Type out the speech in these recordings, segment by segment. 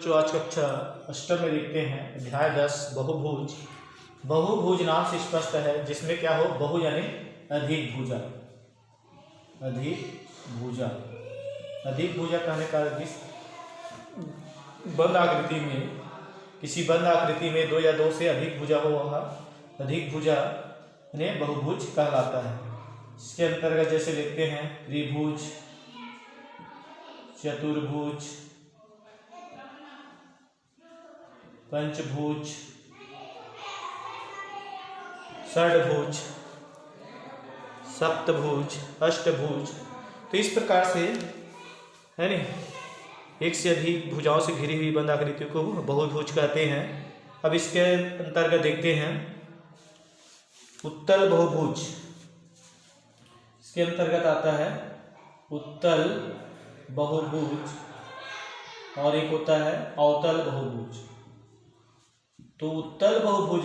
बच्चों, आज कक्षा अष्टम में देखते हैं अध्याय 10 बहुभुज। बहुभुज नाम से स्पष्ट है जिसमें क्या हो, बहु यानी अधिक भुजा। अधिक भुजा, अधिक भुजा कहने का जिस बंद आकृति में, किसी बंद आकृति में दो या दो से अधिक भुजा हो वह अधिक भुजा ने बहुभुज कहलाता है। इसके अंतर्गत जैसे लिखते हैं त्रिभुज, चतुर्भुज, पंचभुज, षड्भुज, सप्तभुज, अष्टभुज। तो इस प्रकार से है नी, एक से अधिक भुजाओं से घिरी हुई बंद आकृति को बहुभुज कहते हैं। अब इसके अंतर्गत देखते हैं उत्तल बहुभुज। इसके अंतर्गत आता है उत्तल बहुभुज और एक होता है अवतल बहुभुज। तो उत्तल बहुभुज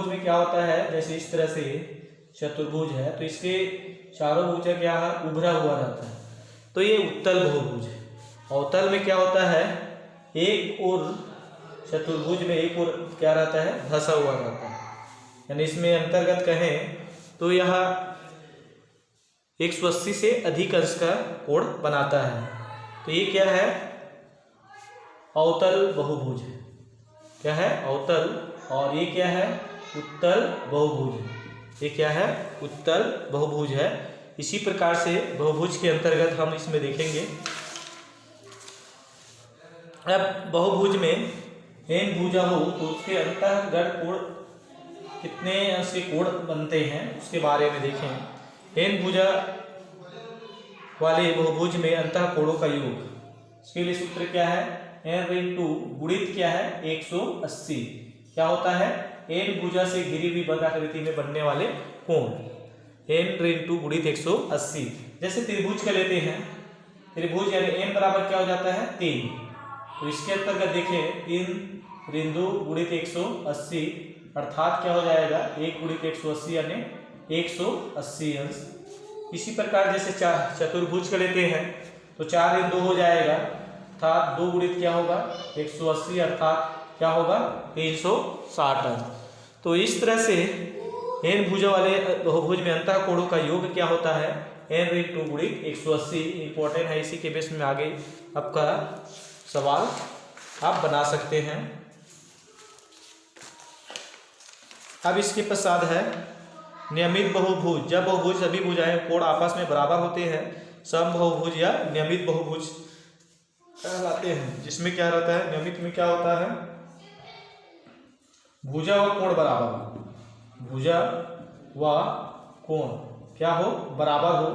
में क्या होता है, जैसे इस तरह से चतुर्भुज है तो इसके चारों भुजा क्या है, उभरा हुआ रहता है, तो ये उत्तल बहुभुज है। अवतल में क्या होता है, एक और चतुर्भुज में एक और क्या रहता है, धंसा हुआ रहता है। यानी इसमें अंतर्गत कहें तो यह 180 से अधिक अंश का कोण बनाता है। तो ये क्या है, अवतल बहुभुज है। क्या है, अवतल। और ये क्या है, उत्तल बहुभुज है। ये क्या है, उत्तल बहुभुज है। इसी प्रकार से बहुभुज के अंतर्गत हम इसमें देखेंगे। अब बहुभुज में n भुजा हो तो उसके अंतर्गत कोण कितने अंश के कोण बनते हैं उसके बारे में देखें। n भुजा वाले बहुभुज में अंतः कोणों का योग, इसके लिए सूत्र क्या है, n इंटू गुणित क्या है 180। क्या होता है, n भुजा से घिरी हुई बंद आकृति में बनने वाले कोण, n इंटू गुणित 180। जैसे त्रिभुज का लेते हैं, त्रिभुज यानी n बराबर क्या हो जाता है 3। तो इसके अंतर्गत देखें 3 बिंदु गुणित 180 अर्थात क्या हो जाएगा 1 गुणित 180 यानी 180 अंश। इसी प्रकार जैसे चतुर्भुज का लेते हैं तो 4 इन 2 हो जाएगा, अर्थात 2 गुणित क्या होगा 180 अर्थात क्या होगा 360 अंश। तो इस तरह से n भुजा वाले बहुभुज में अंतः कोणों का योग क्या होता है, n इंटू गुणित 180। इंपॉर्टेंट है, इसी के बेस में आगे आपका सवाल आप बना सकते हैं। अब इसके पश्चात है नियमित बहुभुज। जब बहुभुज सभी भुजाएं कोण आपस में बराबर होते हैं सम बहुभुज या नियमित बहुभुज कहलाते हैं। जिसमें क्या रहता है, नियमित में क्या होता है, भुजा व कोण बराबर, भुजा व कोण क्या हो, बराबर हो,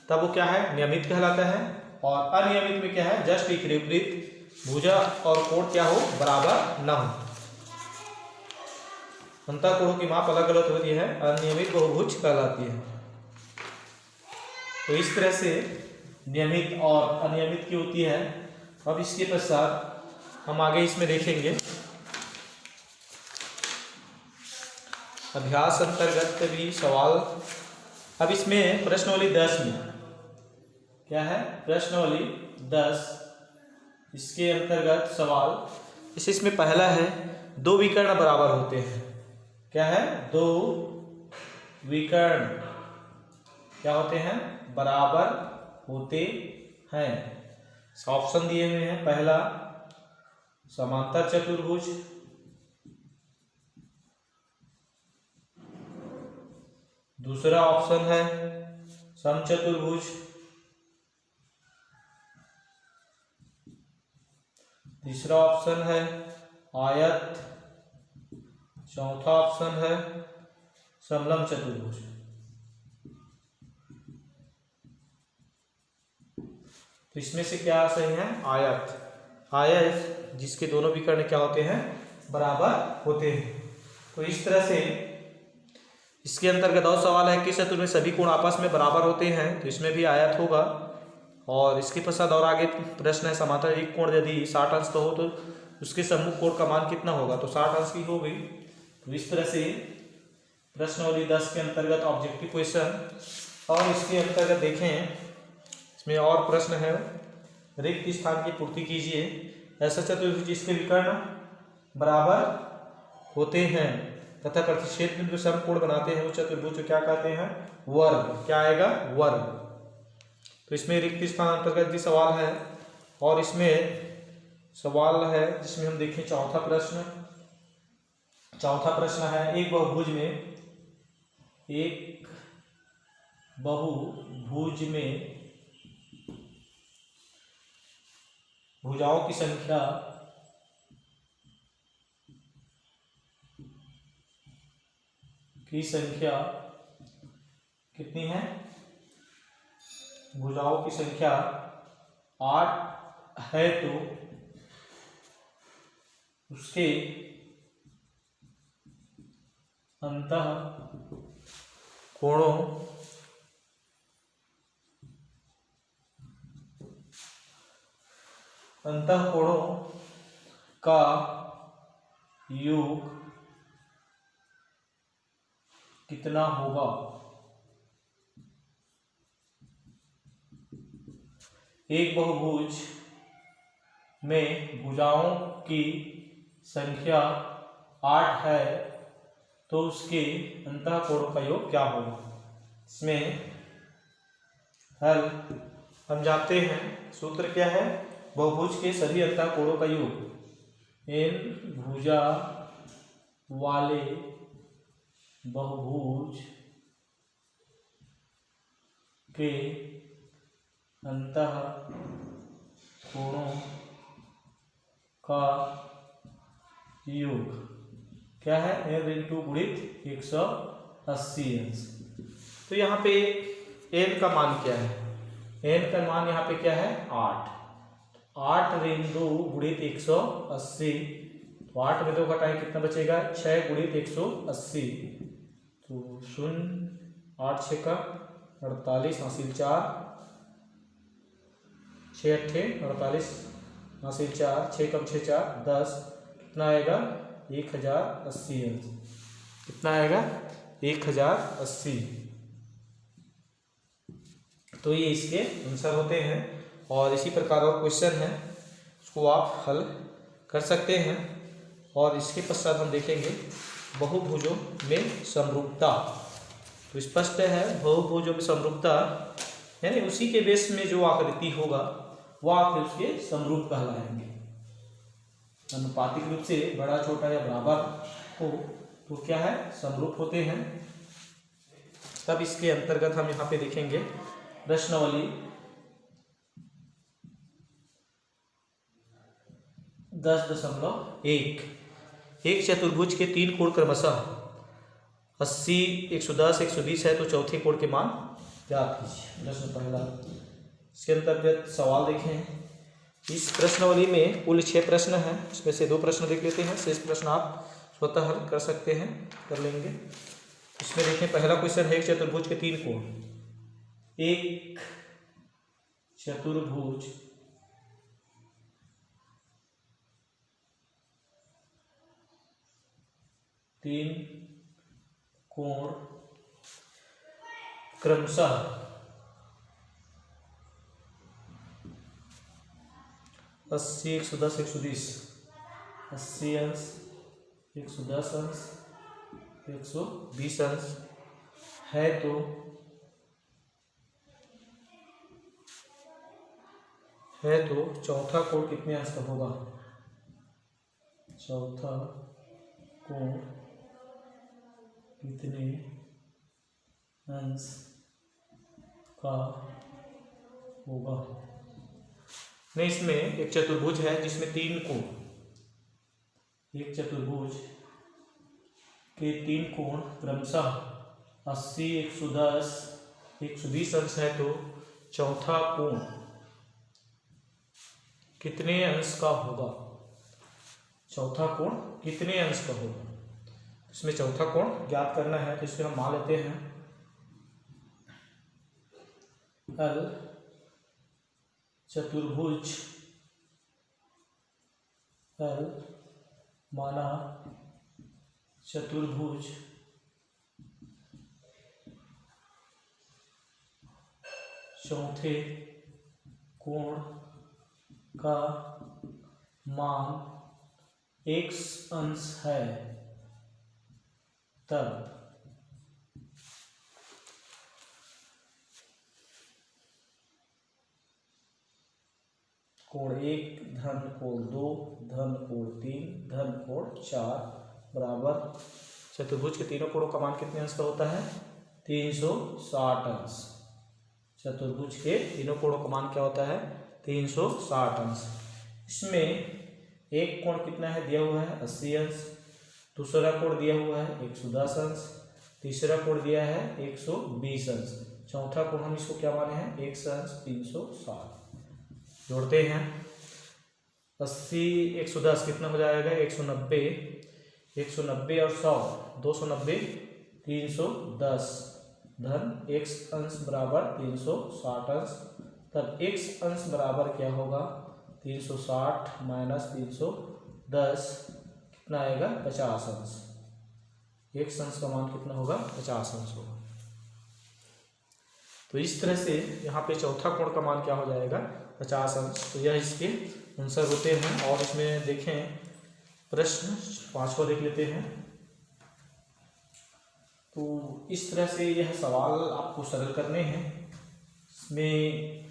तब वो क्या है, नियमित कहलाता है। और अनियमित में क्या है, जस्ट विपरीत, भुजा और कोण क्या हो, बराबर न हो, अंतः कोणों की माप अलग अलग होती है, अनियमित बहुभुज कहलाती है। तो इस तरह से नियमित और अनियमित की होती है। अब इसके पश्चात हम आगे इसमें देखेंगे अभ्यास अंतर्गत भी सवाल। अब इसमें प्रश्नावली 10 में क्या है, प्रश्नावली 10, इसके अंतर्गत सवाल इसमें पहला है दो विकर्ण बराबर होते हैं। क्या है, दो विकर्ण क्या होते हैं, बराबर होते हैं। ऑप्शन दिए हुए हैं, पहला समांतर चतुर्भुज, दूसरा ऑप्शन है समचतुर्भुज, तीसरा ऑप्शन है आयत, चौथा ऑप्शन है समलंब चतुर्भुज। तो इसमें से क्या सही है, आयत। आयत जिसके दोनों विकर्ण क्या होते हैं, बराबर होते हैं। तो इस तरह से इसके अंतर्गत और सवाल है कि चतुर्भुज में सभी कोण आपस में बराबर होते हैं, तो इसमें भी आयत होगा। और इसके पश्चात और आगे प्रश्न है समांतर एक कोण यदि 60 अंश का हो तो उसके सम्मुख कोण का मान कितना होगा, तो 60 अंश की हो गई। तो इस तरह से प्रश्नावली 10 के अंतर्गत ऑब्जेक्टिव क्वेश्चन। और इसके अंतर्गत देखें इसमें और प्रश्न है, रिक्त स्थान की पूर्ति कीजिए। ऐसा चतुर्भुज जिसके विकर्ण बराबर होते हैं तथा प्रतिच्छेद बिंदु समकोण बनाते हैं, वो चतुर्भुज को क्या कहते हैं? वर्ग। क्या आएगा? वर्ग। तो इसमें रिक्त स्थान अंतर्गत भी सवाल है, और इसमें सवाल है जिसमें हम देखें चौथा प्रश्न। चौथा प्रश्न है, एक बहुभुज में भुजाओं की संख्या कितनी है? भुजाओं की संख्या 8 है, तो उसके अंतः कोणों का योग कितना होगा? एक बहुभुज में भुजाओं की संख्या 8 है, तो उसके अंतःकोणों का योग क्या होगा? इसमें हल हम जानते हैं, सूत्र क्या है? बहुभुज के सभी अंतःकोणों का योग, n भुजा वाले बहुभुज के अंतःकोणों का योग क्या है? n इंटू गुणित 180 अंश। तो यहाँ पे n का मान क्या है? n का मान यहाँ पे क्या है? 8। 8 ऋण 2 गुणित 180, तो 8 में 2 घटाएं कितना बचेगा? 6 गुणित 180, तो 0, 8 6 का 48 हासिल 4, 6 8 48 हासिल 4, 6 कम 6 4 10, कितना आएगा? 1080 अंश। कितना आएगा? 1080। तो ये इसके आंसर होते हैं, और इसी प्रकार और क्वेश्चन है, उसको आप हल कर सकते हैं। और इसके पश्चात हम देखेंगे बहुभुजों में समरूपता। तो स्पष्ट है, बहुभुजों में समरूपता यानी उसी के बेस में जो आकृति होगा वह आकृति उसके समरूप कहलाएंगे। अनुपातिक रूप से बड़ा छोटा या बराबर हो तो क्या है? समरूप होते हैं। तब इसके अंतर्गत हम यहाँ पे देखेंगे प्रश्नावली 10.1। एक चतुर्भुज के 3 कोण क्रमशः 80, 110, 120 है, तो चौथे कोण के मान ज्ञात कीजिए। प्रश्न पहला, इसके अंतर्गत सवाल देखें। इस प्रश्नावली में कुल 6 प्रश्न हैं, इसमें से 2 प्रश्न देख लेते हैं, शेष प्रश्न आप स्वतः हल कर सकते हैं, कर लेंगे। इसमें देखें पहला क्वेश्चन है, एक चतुर्भुज के 3 कोण। एक चतुर्भुज तीन कोण क्रमशः 80, 110, 120, 80 अंश, 110 अंश, 120 अंश है, तो चौथा कोण कितने अंश का होगा? चौथा कोण कितने अंश का होगा? नहीं, इसमें एक चतुर्भुज है जिसमें 3 कोण, एक चतुर्भुज के 3 कोण क्रमशः 80, 110, 120 अंश है, तो चौथा कोण कितने अंश का होगा? चौथा कोण कितने अंश का होगा? इसमें चौथा कोण ज्ञात करना है, तो इसमें हम मान लेते हैं हल चतुर्भुज, हल माना चतुर्भुज चौथे कोण का मान x अंश है तब कोण 1 धन कोण 2 धन कोण 3 धन कोण 4 बराबर चतुर्भुज के तीनों कोणों का मान कितने अंश का होता है? 360 अंश। चतुर्भुज के तीनों कोणों का मान क्या होता है? 360 अंश। इसमें एक कोण कितना है दिया हुआ है? 80 अंश। दूसरा कोण दिया हुआ है 110 अंश। तीसरा कोण दिया है 120 अंश। चौथा कोण हम इसको क्या माने हैं? 1 अंश 360। जोड़ते हैं 80 110 कितना हो जाएगा? 190 190 और 100 290 310 धन x अंश बराबर 360 अंश। तब x अंश बराबर क्या होगा? 360 माइनस 310 कितना आएगा? 50 अंश। x अंश का मान कितना होगा? 50 अंश होगा। तो इस तरह से यहाँ पे चौथा कोण का मान क्या हो जाएगा? 50 अंश। तो यह इसके आंसर होते हैं। और इसमें देखें प्रश्न 5वां देख लेते हैं। तो इस तरह से यह सवाल आपको सरल करने हैं। इसमें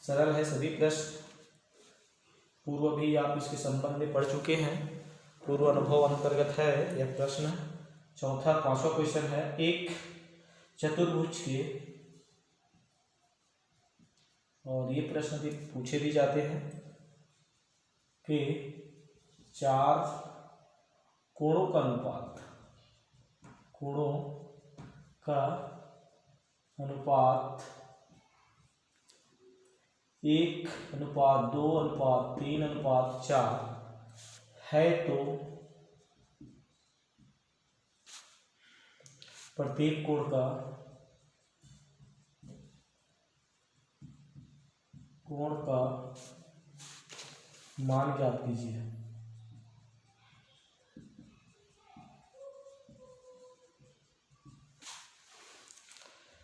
सरल है सभी प्रश्न। पूर्व भी आप इसके संबंध में पढ़ चुके हैं, पूर्व अनुभव अंतर्गत है यह प्रश्न। चौथा 5वां क्वेश्चन है, एक चतुर्भुज के, और ये प्रश्न भी पूछे भी जाते हैं कि 4 कोणों का अनुपात, कोणों का अनुपात 1:2:3:4 है तो प्रत्येक कोण का मान ज्ञात कीजिए।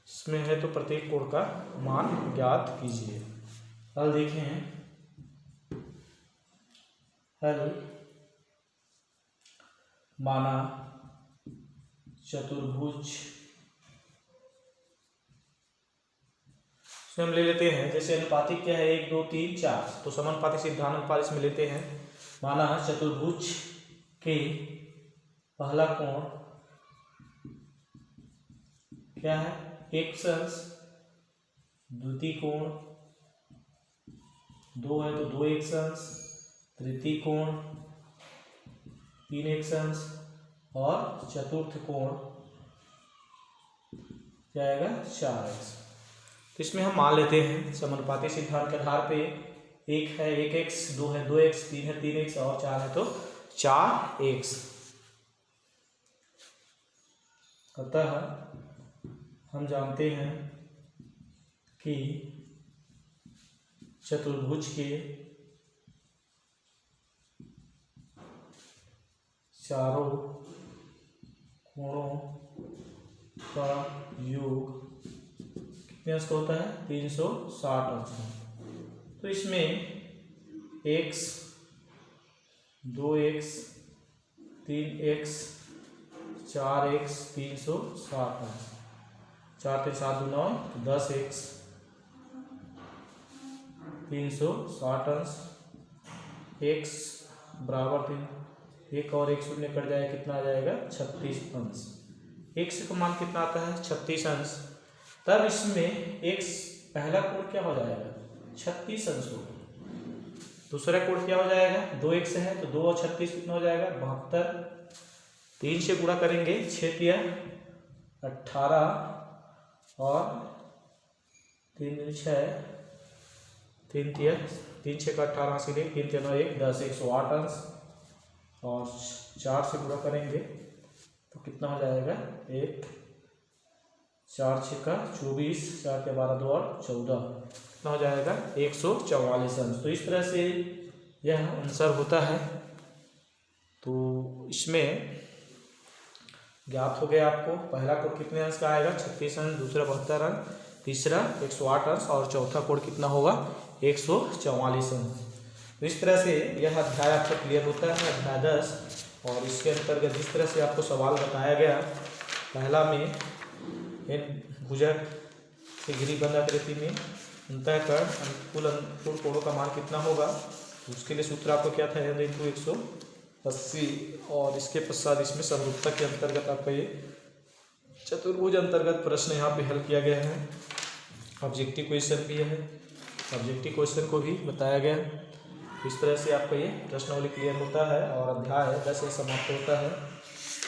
इसमें है तो प्रत्येक कोण का मान ज्ञात कीजिए। हल देखें, हल माना चतुर्भुज, इसमें हम ले लेते हैं जैसे अनुपातिक क्या है 1 2 3 4, तो समानुपातिक सिद्धांत अनुपात इसमें लेते हैं। माना चतुर्भुज के पहला कोण क्या है? x अंश, द्वितीय कोण 2 है तो 2x अंश, तृतीय कोण 3x अंश और चतुर्थ कोण क्या आएगा? 4x। तो इसमें हम मान लेते हैं समानुपातिक सिद्धांत के आधार पे 1 है 1x, 2 है 2x, 3 है 3x और 4 है तो 4x। अतः हम जानते हैं कि चतुर्भुज के चारों कोणों का योग कितने अंश का होता है? 360 अंश का। तो इसमें x 2x 3x 4x 360 अंश, 4 3 7 2 9 10x 360 अंश। x बराबर 3, 1 और 1 शून्य कट जाएगा, कितना आ जाएगा? 36 अंश। x का मान कितना आता है? 36 अंश। तब इसमें x पहला कोण क्या हो जाएगा? 36 अंश होगा। दूसरा कोण क्या हो जाएगा? 2x है तो 2 और 36 कितना हो जाएगा? 72। 3 से गुणा करेंगे 6 तिया 18 और 3 6 3 तिया 3 6 का 18 से 3 3 9 1 10 108 अंश, और 4 से गुणा करेंगे तो कितना हो जाएगा? 1 4 6 का 24, 4 के 12 2 और 14, कितना हो जाएगा? 144 अंश। तो इस तरह से यह आंसर होता है। तो इसमें ज्ञात हो गया आपको पहला कोण कितने अंश का आएगा? 36 अंश, दूसरा 72 अंश, तीसरा 108 अंश और चौथा कोण कितना होगा 144 अंश। तो इस तरह से यह अध्याय आपका क्लियर होता है, अध्याय 10। और इसके अंतर्गत जिस तरह से आपको सवाल बताया गया, पहला में एन भुजक से घिरी बंद आकृति में अंतःकरण अनुकूल अनुकूल कोणों का मान कितना होगा, उसके लिए सूत्र आपको क्या था n × 180। और इसके पश्चात इसमें समरूपता के अंतर्गत आपका ये चतुर्भुज अंतर्गत प्रश्न यहाँ पे हल किया गया है। ऑब्जेक्टिव क्वेश्चन भी है, ऑब्जेक्टिव क्वेश्चन को भी बताया गया। इस तरह से आपका ये प्रश्नावली क्लियर होता है और अध्याय 10 समाप्त होता है।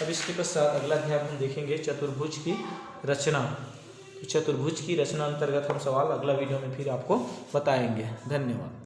अब इसके पश्चात अगला अध्याय हम देखेंगे चतुर्भुज की रचना। चतुर्भुज की रचना अंतर्गत हम सवाल अगला वीडियो में फिर आपको बताएंगे। धन्यवाद।